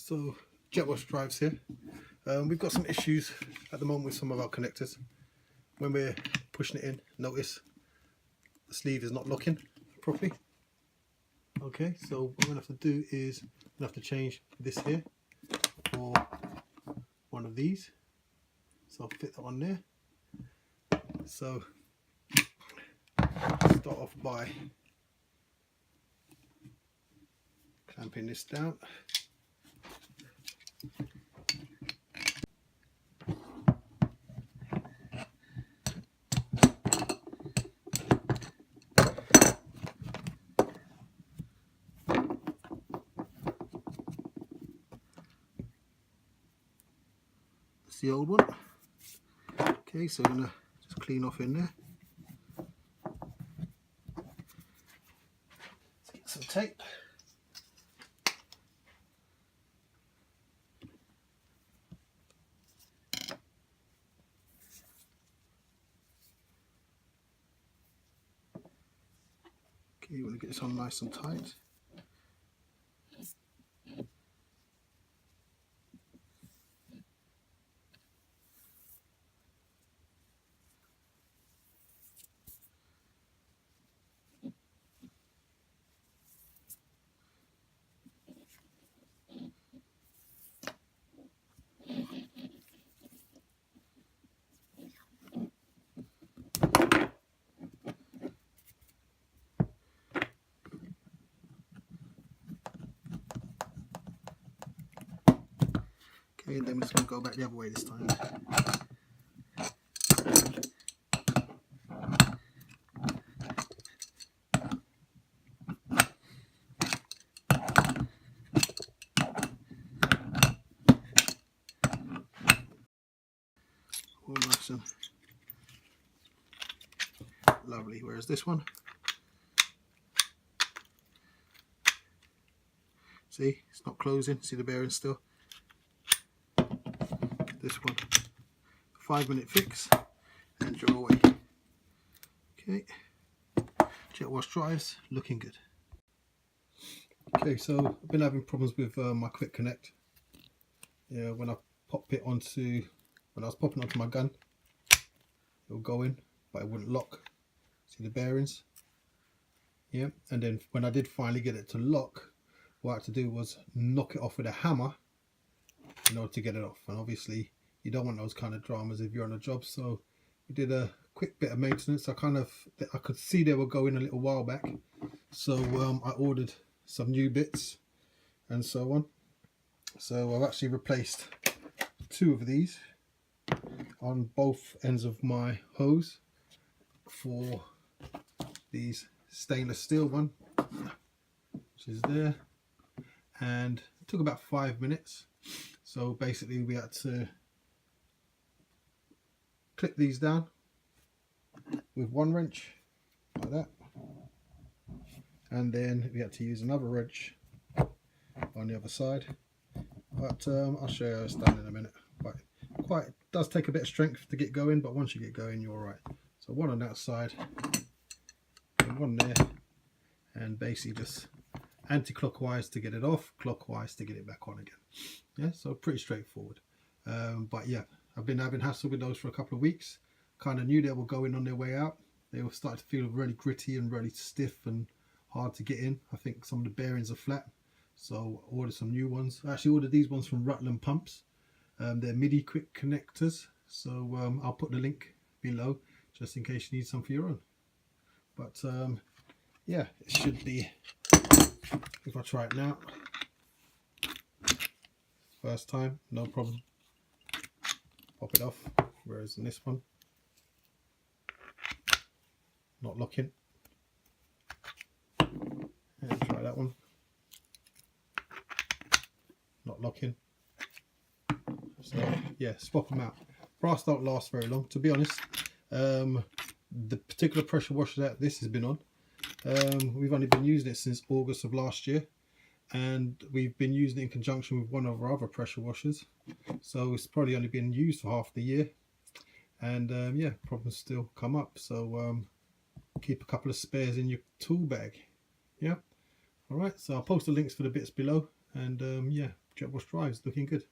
So jet wash drives here. We've got some issues at the moment with some of our connectors. When we're pushing it in, notice the sleeve is not locking properly. Okay, so what we're going to have to do is we're going to have to change this here for one of these. So I'll fit that on there. So start off by clamping this down. That's the old one. Okay, so we're going to just clean off in there. Let's get some tape. Okay, you want to get this on nice and tight. Okay, and then we're just going to go back the other way this time. All nice and lovely. Whereas this one, see, it's not closing. See the bearing still. This one, 5-minute fix, and you're away. Okay, jet wash drives looking good. Okay, so I've been having problems with my quick connect. Yeah, when I pop it onto, when I was popping onto my gun, it will go in, but it wouldn't lock. See the bearings? Yeah, and then when I did finally get it to lock, what I had to do was knock it off with a hammer in order to get it off. And obviously you don't want those kind of dramas if you're on a job, so we did a quick bit of maintenance. I could see they were going a little while back, so I ordered some new bits and so on. So I've actually replaced 2 of these on both ends of my hose for these stainless steel one, which is there, and it took about 5 minutes. So basically we had to clip these down with one wrench like that, and then we had to use another wrench on the other side, but I'll show you how it's done in a minute. Quite it does take a bit of strength to get going, but once you get going you're alright. So one on that side and one there, and basically just anti-clockwise to get it off, clockwise to get it back on again. Yeah, so pretty straightforward. But yeah, I've been having hassle with those for a couple of weeks. Kind of knew they were going on their way out. They were starting to feel really gritty and really stiff and hard to get in. I think some of the bearings are flat, so I ordered some new ones. I actually ordered these ones from Rutland Pumps. They're midi quick connectors, so I'll put the link below just in case you need some for your own. But yeah, it should be, if I try it now, first time, no problem, pop it off, whereas in this one, not locking. And try that one, not locking. So yeah, swap them out. Brass don't last very long, to be honest. The particular pressure washer that this has been on, we've only been using it since August of last year, and we've been using it in conjunction with one of our other pressure washers, so it's probably only been used for half the year, and yeah, problems still come up. So keep a couple of spares in your tool bag. Yeah, all right, so I'll post the links for the bits below, and yeah, jet wash drives looking good.